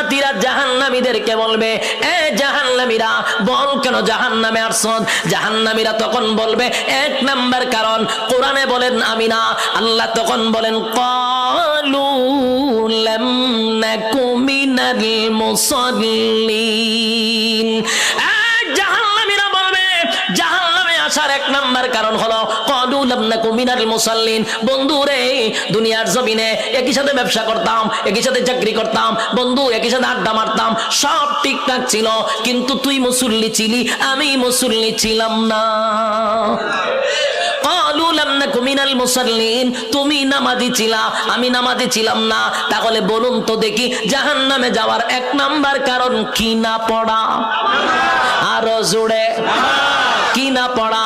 জান্নাতীরা জাহান্নামীদেরকে বলবে, এ জাহান্নামীরা, বল কেন জাহান্নামে আসছ? জাহান্নামীরা তখন বলবে, এক নাম্বার কারণ কোরআনে বলেন আমি না। আল্লাহ তখন বলেন, ক্বালু লাম নাকু মিনাল মুসাল্লিন। জাহান্নামীরা বলবে, জাহান্নামে আসার এক নাম্বার কারণ হলো ক্বালু লাম নাকু মিনাল মুসাল্লিন। বন্ধু রে, দুনিয়ার জমিনে একই সাথে ব্যবসা করতাম, একই সাথে চাকরি করতাম, বন্ধু একই সাথে আড্ডা মারতাম, সব ঠিকঠাক ছিল, কিন্তু তুই মুসল্লি ছিলি, আমি মুসল্লি ছিলাম না। ক্বালু লাম নাকু মিনাল মুসাল্লিন, তুমি নামাজি ছিলা, আমি নামাজি ছিলাম না। তাহলে বলুন তো দেখি, জাহান্নামে যাওয়ার এক নাম্বার কারণ কি না পড়া? আরো জোরে, কি না পড়া?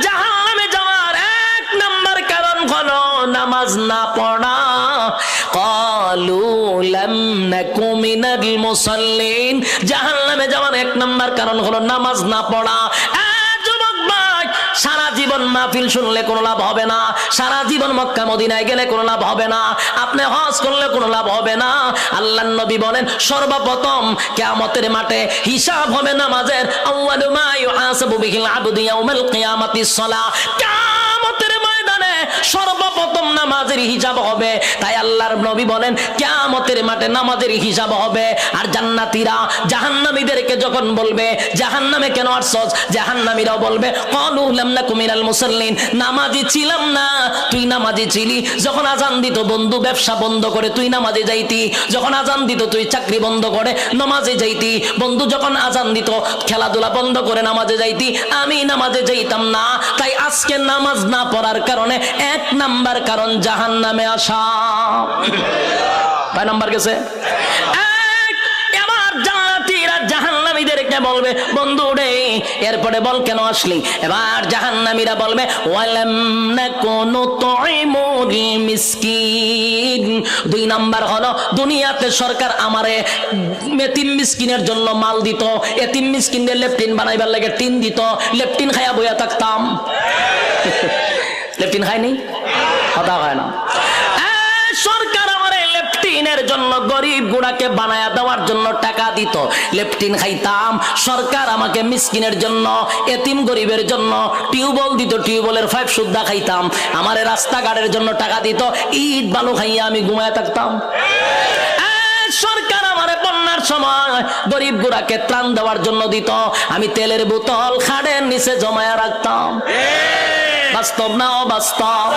জাহান্নামে যাওয়ার এক নাম্বার কারণ হলো নামাজ না পড়া। ক্বালু লাম নাকু মিনাল মুসাল্লিন, জাহান্নামে যাওয়ার এক নাম্বার কারণ হলো নামাজ না পড়া। সারা জীবন মাহফিল শুনলে কোনো লাভ হবে না, সারা জীবন মক্কা মদিনায় গেলে কোনো লাভ হবে না, আপনি হজ করলে কোনো লাভ হবে না। আল্লাহর নবী বলেন, সর্বপ্রথম কিয়ামতের মাঠে হিসাব হবে নামাজের। আউয়ালু মা ইউহাসাবু বিহিল আবদু ইয়াউমাল কিয়ামাতিস সালাহ। কিয়ামতের ময়দানে সর্বপ্রথম নামাজের হিসাব হবে। তাই আল্লাহর নবী বলেন, কিয়ামতের মাঠে নামাজের হিসাব হবে। আর জান্নাতীরা জাহান্নামীদেরকে যখন বলবে, জাহান্নামে কেন আসছস? জাহান্নামীরাও বলবে, ক্বালু লাম নাকু মিনাল মুসাল্লিন, নামাজি ছিলাম না, তুই নামাজি ছিলি। যখন আজান দিত বন্ধু ব্যবসা বন্ধ করে তুই নামাজে যাইতি, যখন আজান দিত তুই চাকরি বন্ধ করে নামাজে যাইতি, বন্ধু যখন আজান দিত খেলাধুলা বন্ধ করে নামাজে যাইতি, আমি নামাজে যাইতাম না। তাই আজকে নামাজ না পড়ার কারণে এক নাম্বার কারণ জাহান্নামে আসা। কয় নাম্বার গেছে? এবার জান্নাতীরা জাহান্নামীদেরকে বলবে, বন্ধু রে, এরপরে বল কেন আসলি? এবার জাহান্নামীরা বলবে, ওয়ালাম নাকু নুতঈমুল মিসকিন। দুই নাম্বার হলো দুনিয়াতে সরকার আমারে এতিম মিসকিনের জন্য মাল দিত, এতিম মিসকিনদের লেফটিন বানাইবার লাগে টিন দিত, লেফটিন খাইয়া বইয়া থাকতাম। লেফটিন খায়নি, কথা হয় না। সরকার আমারে লেফটিনের জন্য গরিব গুড়াকে বানায়া দেওয়ার জন্য টাকা দিত, লেফটিন খাইতাম। সরকার আমাকে মিসকিনের জন্য, এতিম গরিবের জন্য টিউবওয়েল দিত, টিউবওয়েলের পাইপ সুদ্ধা খাইতাম। আমারে রাস্তাঘাটের জন্য টাকা দিত, ইট বালু খাইয়া আমি ঘুমায় থাকতাম। সরকার আমারে বন্যার সময় গরিব গুড়াকে ত্রাণ দেওয়ার জন্য দিত, আমি তেলের বোতল খাড়ের নিচে জমায়া রাখতাম। বাস্তব না অবাস্তব?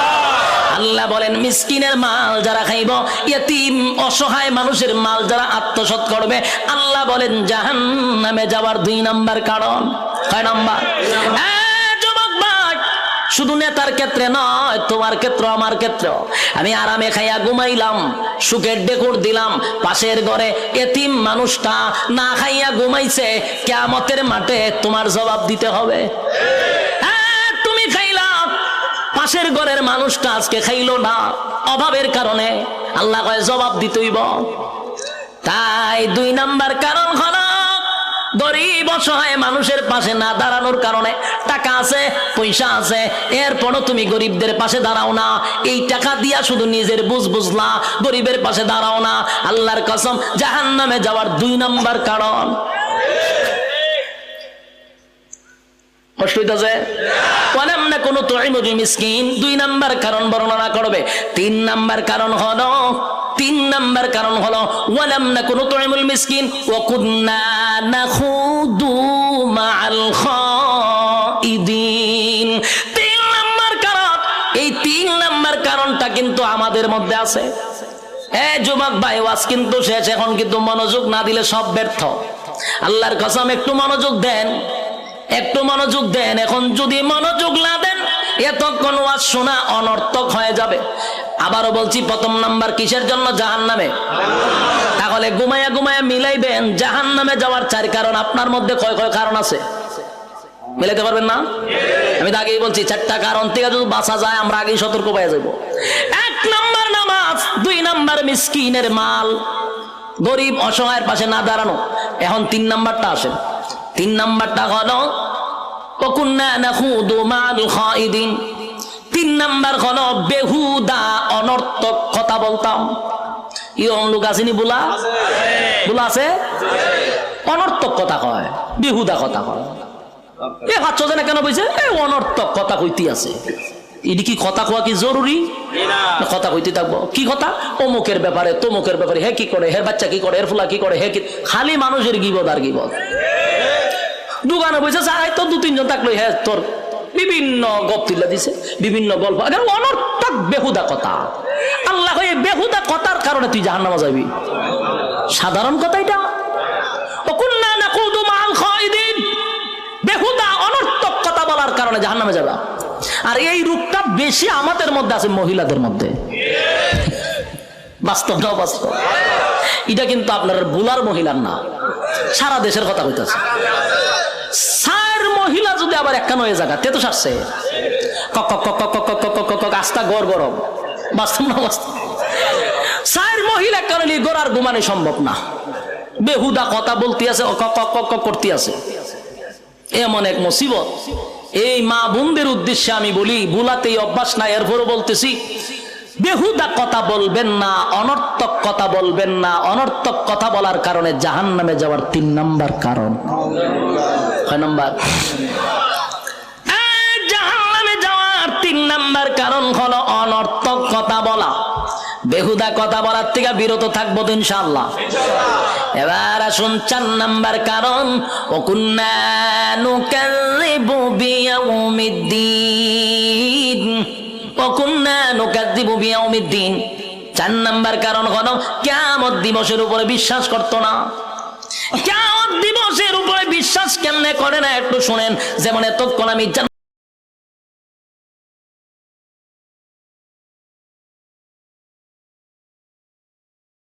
আল্লাহ বলেন, মিসকিনের মাল যারা খাইব, ইতিম অসহায় মানুষের মাল যারা আত্মসাৎ করবে, আল্লাহ বলেন জাহান্নামে যাওয়ার দুই নাম্বার কারণ। কয় নাম্বার? যুবক ভাই, শুধু নেতার ক্ষেত্রে নয়, তোমার ক্ষেত্র আমার ক্ষেত্র। আমি আরামে খাইয়া ঘুমাইলাম, সুখের ডেকুর দিলাম, পাশের ঘরে এতিম মানুষটা না খাইয়া ঘুমাইছে, কিয়ামতের মাঠে তোমার জবাব দিতে হবে। পাশের ঘরের মানুষটা আজকে খাইলো না অভাবের কারণে, আল্লাহ কয় জবাব দিতেইব। তাই দুই নাম্বার কারণ হলো গরিব অসহায় মানুষের পাশে না দাঁড়ানোর কারণে। টাকা আছে, পয়সা আছে, এরপরও তুমি গরিবদের পাশে দাঁড়াও না। এই টাকা দিয়া শুধু নিজের বুঝ বুঝলা, গরিবের পাশে দাঁড়াও না। আল্লাহর কসম, জাহান্নামে যাওয়ার দুই নাম্বার কারণ। কষ্ট হইতেছে? ওয়ালাম নাকু নুতঈমুল মিসকিন, দুই নাম্বার কারণ বর্ণনা করবে। তিন নাম্বার কারণ হলো ওয়ালাম নাকু নুতঈমুল মিসকিন ওয়া কুন্না নাখুদু মাআল খাইদিন। তিন নাম্বার কারণ, এই তিন নাম্বার কারণটা কিন্তু আমাদের মধ্যে আছে। যুবক ভাই, ওয়াজ কিন্তু শেষ, এখন কিন্তু মনোযোগ না দিলে সব ব্যর্থ। আল্লাহর কসম, একটু মনোযোগ দেন, একটু মনোযোগ দেন। এখন যদি মনোযোগ না দেন, এতক্ষণ ওয়াজ শোনা অনর্থক হয়ে যাবে। আবারও বলছি, প্রথম নাম্বার কিসের জন্য? জাহান্নামে। তাহলে ঘুমায়া ঘুমায়া মিলাইবেন জাহান্নামে যাওয়ার চার কারণ। আপনার মধ্যে কয় কয় কারণ আছে? মিলাইতে পারবেন না? আমি তো আগেই বলছি, চারটা কারণ থেকে যদি বাঁচা যায়, আমরা আগেই সতর্ক পেয়ে যাবো। এক নাম্বার নামাজ, দুই নাম্বার মিসকিনের মাল, গরিব অসহায়ের পাশে না দাঁড়ানো। এখন তিন নাম্বারটা আসেন। তিন নাম্বারটা হলো ওয়াকুন্না নাখুদু মাআল খাইদিন। তিন নাম্বার হলো বেহুদা অনর্থক কথা বলতাম। ইয়ং লোক আসেনি বলা, ভুল আছে? অনর্থক কথা কয়, বেহুদা কথা কয়। এ ভাবছো যে না কেন বলছে এই অনর্থক কথা কইতে আছে। এটি কি কথা কোয়া কি জরুরি? কথা কইতে থাকবো কি কথা? অমুকের ব্যাপারে তমুকের ব্যাপারে, হে কি করে, হের বাচ্চা কি করে, হের ফুলা কি করে, হে কি, খালি মানুষের গিবদ আর গিবদ। দোকানে বসে চাই তো 2-3 জন থাকলো, হ্যাঁ তোর বিভিন্ন গপ তুলে দিছে, বিভিন্ন গল্প, অনর্থক বেহুদা কথা। আল্লাহ এই বেহুদা কথার কারণে তুই জাহান্নামে যাবি। সাধারণ কথা এটা। ওকুন্না নাকুদু মাল খায়দিন, বেহুদা অনর্থক কথা বলার কারণে জাহান্নামে যাবা। আর এই রূপটা বেশি আমাদের মধ্যে আছে, মহিলাদের মধ্যে। বাস্তব না বাস্তব? এটা কিন্তু আপনার বুলার মহিলার না, সারা দেশের কথা কইতাছে। সার মহিলা যদি আবার একখান হয়ে জায়গা তে তো সারছে আস্তা গড় গরম। বাস্তব না বাস্তব? সার মহিলা একখান গড়ার ঘুমানো সম্ভব না, বেহুদা কথা বলতে আছে, করতে আছে। এমন এক মুসিবত। এই মা বোনদের উদ্দেশ্যে আমি বলি, বুলাতেই অভ্যাস না, এরপরও বলতেছি, বেহুদা কথা বলবেন না, অনর্থক কথা বলবেন না। অনর্থক কথা বলার কারণে জাহান্নামে যাওয়ার 3 নাম্বার কারণ। কয় নাম্বার? জাহান্নামে যাওয়ার 3 নাম্বার কারণ হলো অনর্থক কথা বলা। বেহুদা কথা বলার থেকে বিরত থাকবো তো ইনশাআল্লাহ। এবার আসুন 4 নাম্বার কারণ, ওকুন্না নুকাযযিবু বিয়াউমিদ্দিন। ওকুন্না নুকাযযিবু বিয়াউমিদ্দিন 4 নাম্বার কারণ হলো কিয়ামত দিবসের উপরে বিশ্বাস করতো না। কিয়ামত দিবসের উপরে বিশ্বাস কেমনে করে না একটু শুনেন। যেমন এতক্ষণ আমি